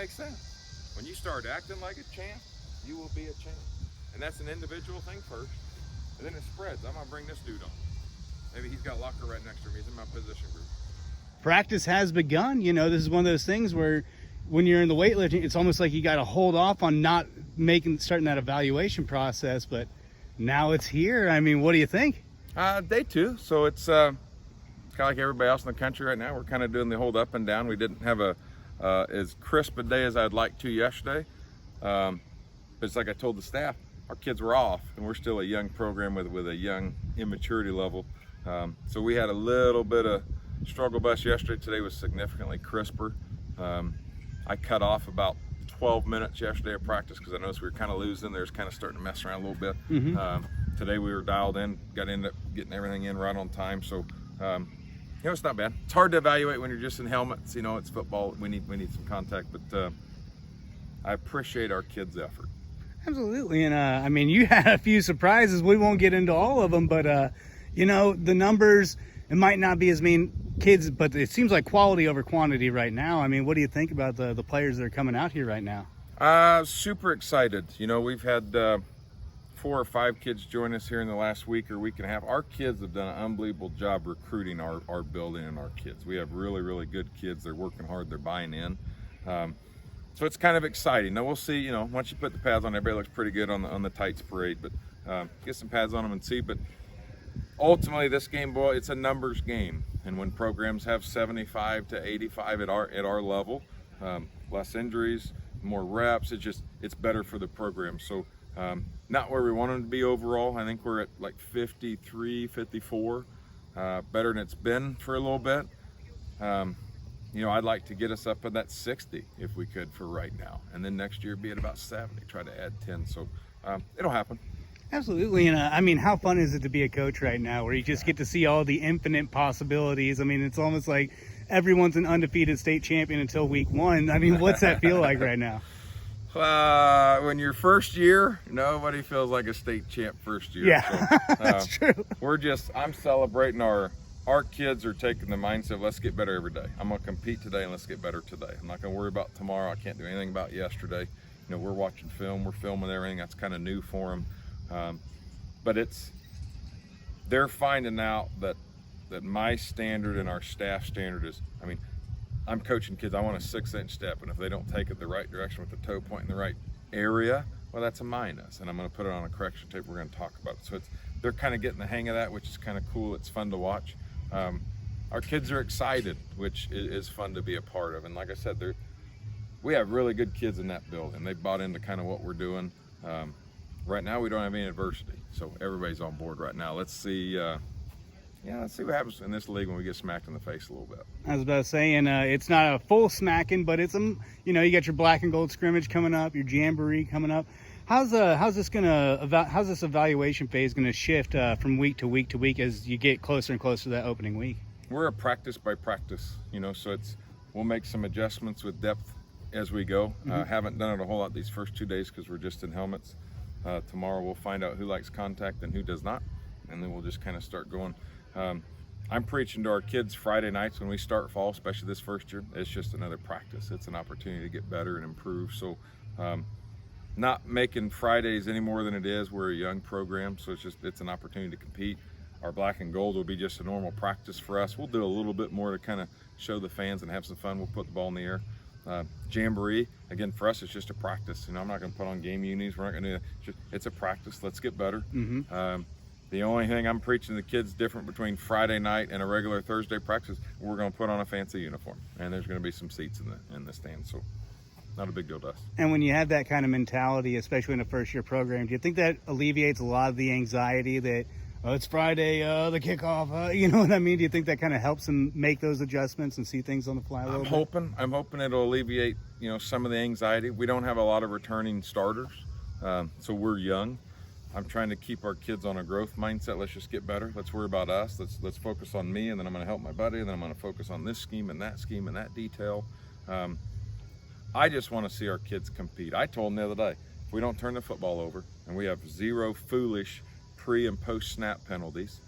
makes sense. When you start acting like a champ, you will be a champ. And that's an individual thing first, and then it spreads. I'm gonna bring this dude on. Maybe he's got locker right next to me. He's in my position group. Practice has begun. You know, this is one of those things where when you're in the weightlifting, it's almost like you got to hold off on not starting that evaluation process, but now it's here. I mean, what do you think? Day two, so it's kind of like everybody else in the country right now. We're kind of doing the hold up and down. We didn't have as crisp a day as I'd like to yesterday. But it's like I told the staff, our kids were off, and we're still a young program with a young immaturity level. So we had a little bit of struggle bus yesterday. Today was significantly crisper. I cut off about 12 minutes yesterday of practice because I noticed we were kind of losing. They was kind of starting to mess around a little bit. Today we were dialed in, ended up getting everything in right on time. So, it's not bad. It's hard to evaluate when you're just in helmets. You know, it's football. We need some contact, but I appreciate our kids' effort. Absolutely. And I mean, you had a few surprises. We won't get into all of them, but the numbers, it might not be as many kids, but it seems like quality over quantity right now. I mean, what do you think about the players that are coming out here right now? Super excited. You know, we've had 4 or 5 kids join us here in the last week or week and a half. Our kids have done an unbelievable job recruiting our building and our kids. We have really, really good kids. They're working hard. They're buying in. So it's kind of exciting. Now we'll see, you know, once you put the pads on, everybody looks pretty good on the tights parade, but get some pads on them and see. But ultimately this game, boy, it's a numbers game. And when programs have 75 to 85 at our level, less injuries, more reps, it's better for the program. So not where we want them to be overall. I think we're at like 53, 54, better than it's been for a little bit. I'd like to get us up at that 60 if we could for right now. And then next year be at about 70, try to add 10. So it'll happen. Absolutely. And I mean, how fun is it to be a coach right now where you just get to see all the infinite possibilities? I mean, it's almost like everyone's an undefeated state champion until week 1. I mean, what's that feel like right now? When your first year, nobody feels like a state champ first year. Yeah, so, that's true. I'm celebrating our kids are taking the mindset, let's get better every day. I'm going to compete today and let's get better today. I'm not going to worry about tomorrow. I can't do anything about yesterday. We're watching film, we're filming everything. That's kind of new for them. But they're finding out that my standard and our staff standard is, I'm coaching kids, I want a 6-inch step, and if they don't take it the right direction with the toe point in the right area, well, that's a minus, and I'm going to put it on a correction tape. We're going to talk about it. So they're kind of getting the hang of that, which is kind of cool. It's fun to watch. Our kids are excited, which is fun to be a part of. And like I said, we have really good kids in that building. They bought into kind of what we're doing. Right now, we don't have any adversity, so everybody's on board right now. Let's see. Let's see what happens in this league when we get smacked in the face a little bit. I was about to say, and it's not a full smacking, but it's you got your black and gold scrimmage coming up, your jamboree coming up. How's this evaluation phase gonna shift from week to week to week as you get closer and closer to that opening week? We're a practice by practice, so we'll make some adjustments with depth as we go. Haven't done it a whole lot these first 2 days because we're just in helmets. Tomorrow we'll find out who likes contact and who does not, and then we'll just kind of start going. I'm preaching to our kids Friday nights when we start fall, especially this first year. It's just another practice. It's an opportunity to get better and improve. So not making Fridays any more than it is. We're a young program, so it's an opportunity to compete. Our black and gold will be just a normal practice for us. We'll do a little bit more to kind of show the fans and have some fun. We'll put the ball in the air. Jamboree, again, for us, it's just a practice. I'm not going to put on game unis. We're not going to do that. It's a practice. Let's get better. The only thing I'm preaching to the kids different between Friday night and a regular Thursday practice, we're going to put on a fancy uniform, and there's going to be some seats in the stand. So not a big deal to us. And when you have that kind of mentality, especially in a first-year program, do you think that alleviates a lot of the anxiety that, it's Friday, the kickoff, you know what I mean? Do you think that kind of helps them make those adjustments and see things on the fly a little bit? I'm hoping it'll alleviate, some of the anxiety. We don't have a lot of returning starters, so we're young. I'm trying to keep our kids on a growth mindset. Let's just get better. Let's worry about us. Let's focus on me, and then I'm going to help my buddy, and then I'm going to focus on this scheme and that detail. I just want to see our kids compete. I told them the other day, if we don't turn the football over and we have 0 foolish pre and post snap penalties,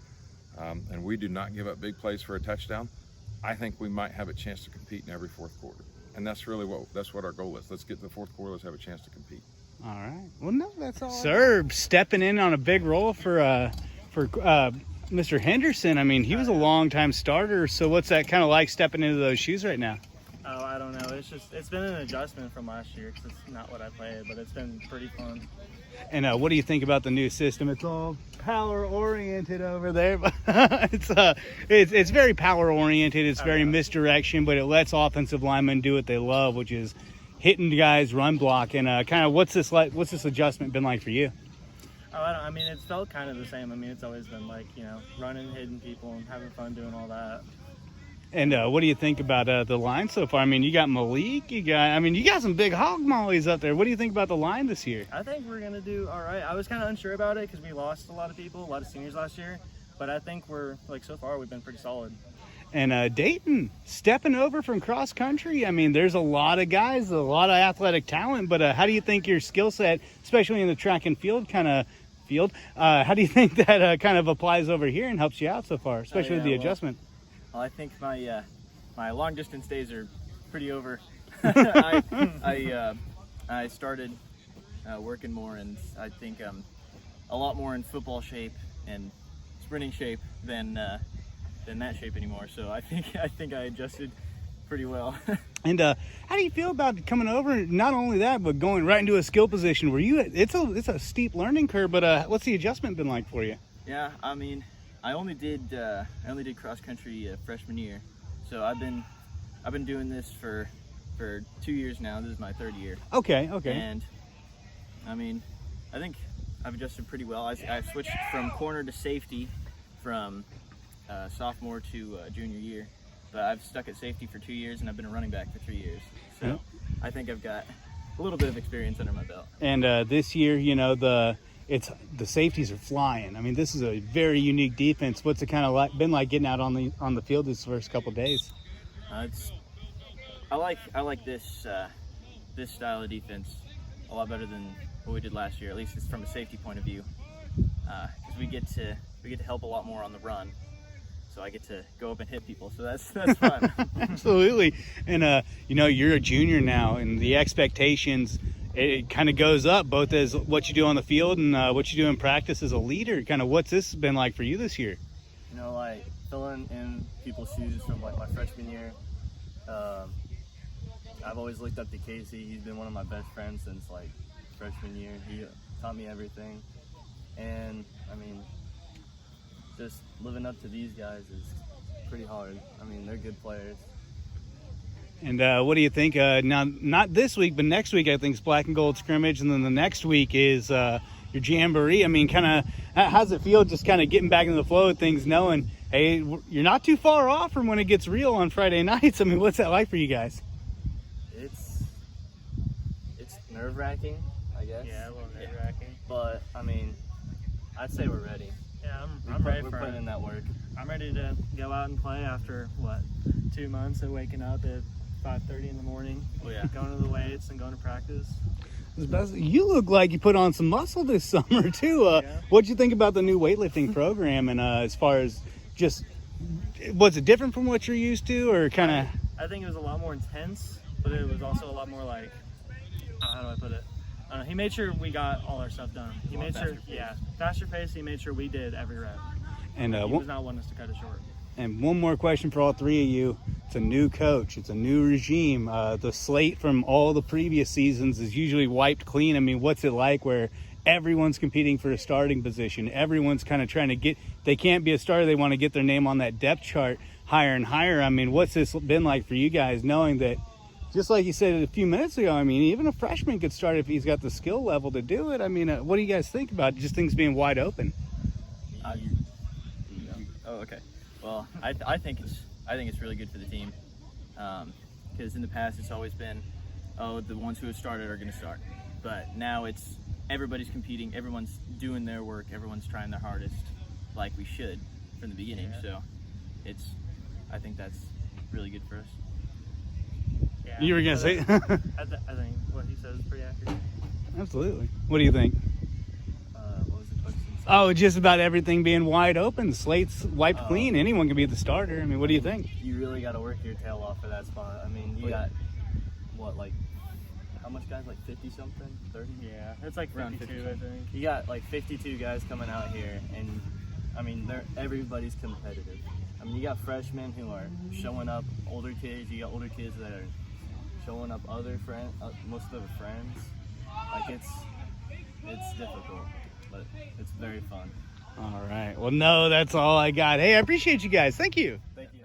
and we do not give up big plays for a touchdown, I think we might have a chance to compete in every fourth quarter. and that's really what our goal is. Let's get to the fourth quarter. Let's have a chance to compete. All right. Well, no, that's all. Serb stepping in on a big role for Mr. Henderson. I mean, he was a long-time starter. So what's that kind of like stepping into those shoes right now? Oh, I don't know. It's been an adjustment from last year because it's not what I played, but it's been pretty fun. And what do you think about the new system? It's all power oriented over there. It's very power oriented. It's very misdirection, but it lets offensive linemen do what they love, which is hitting guys, run block. And kind of what's this adjustment been like for you? Oh, I mean, it's felt kind of the same. I mean, it's always been like, running, hitting people, and having fun doing all that. And what do you think about the line so far? I mean, you got Malik, you got some big hog mollies up there. What do you think about the line this year? I think we're going to do all right. I was kind of unsure about it because we lost a lot of people, a lot of seniors last year. But I think so far, we've been pretty solid. And Dayton stepping over from cross country. I mean, there's a lot of guys, a lot of athletic talent. But how do you think your skill set, especially in the track and field how do you think that kind of applies over here and helps you out so far, especially with the adjustment? Well, I think my long distance days are pretty over. I started working more, and I think I'm a lot more in football shape and sprinting shape than that shape anymore. So I think I adjusted pretty well. And how do you feel about coming over? Not only that, but going right into a skill position where it's a steep learning curve. But what's the adjustment been like for you? Yeah, I mean, I only did cross country freshman year, so I've been doing this for 2 years now. This is my third year. Okay. And I mean, I think I've adjusted pretty well. I switched from corner to safety from sophomore to junior year, but I've stuck at safety for 2 years, and I've been a running back for 3 years. So yeah. I think I've got a little bit of experience under my belt. And this year, the safeties are flying. I mean, this is a very unique defense. What's it kind of been like getting out on the field this first couple of days? I like this style of defense a lot better than what we did last year. At least it's from a safety point of view, because we get to help a lot more on the run. So I get to go up and hit people. So that's fun. Absolutely. And you're a junior now, and the expectations, it kind of goes up both as what you do on the field and what you do in practice as a leader. Kind of what's this been like for you this year? Like filling in people's shoes from like my freshman year. I've always looked up to Casey. He's been one of my best friends since like freshman year. He taught me everything. And I mean, just living up to these guys is pretty hard. I mean, they're good players. And what do you think? Now, not this week, but next week, I think, is black and gold scrimmage. And then the next week is your jamboree. I mean, kind of, how's it feel just kind of getting back into the flow of things, knowing, hey, you're not too far off from when it gets real on Friday nights? I mean, what's that like for you guys? It's nerve-wracking, I guess. Yeah, a little nerve-wracking. But, I mean, I'd say we're ready. Yeah, I'm ready We're for putting it. in that work. I'm ready to go out and play after, 2 months of waking up at 5:30 in the morning, Oh, yeah. going to the weights and going to practice. You look like you put on some muscle this summer, too. Yeah. What'd you think about the new weightlifting program? And as far as just, was it different from what you're used to, or kind of? I think it was a lot more intense, but it was also a lot more like, how do I put it? He made sure we got all our stuff done. He made sure, faster pace. He made sure we did every rep. And He was not wanting us to cut it short. And one more question for all three of you. It's a new coach. It's a new regime. The slate from all the previous seasons is usually wiped clean. I mean, what's it like where everyone's competing for a starting position? Everyone's kind of trying to get, they can't be a starter. They want to get their name on that depth chart higher and higher. I mean, what's this been like for you guys, knowing that, just like you said a few minutes ago, I mean, even a freshman could start if he's got the skill level to do it. I mean, what do you guys think about just things being wide open? Oh, okay. Well, I think it's really good for the team, because in the past it's always been, the ones who have started are going to start, but now it's everybody's competing, everyone's doing their work, everyone's trying their hardest, like we should from the beginning. Yeah. So I think that's really good for us. Yeah. You were going to say? I think what he says is pretty accurate. Absolutely. What do you think? What was the question? Oh, just about everything being wide open. The slate's wiped clean. Anyone can be the starter. I mean, what do you think? You really got to work your tail off for that spot. I mean, you got what, like, how much guys? Like 50 something, 30? Yeah, it's like Around 52, I think. You got like 52 guys coming out here, and I mean, everybody's competitive. I mean, you got freshmen who are showing up, older kids. You got older kids that are showing up other friends, most of their friends. Like it's difficult, but it's very fun. All right. Well, no, that's all I got. Hey, I appreciate you guys. Thank you. Thank you.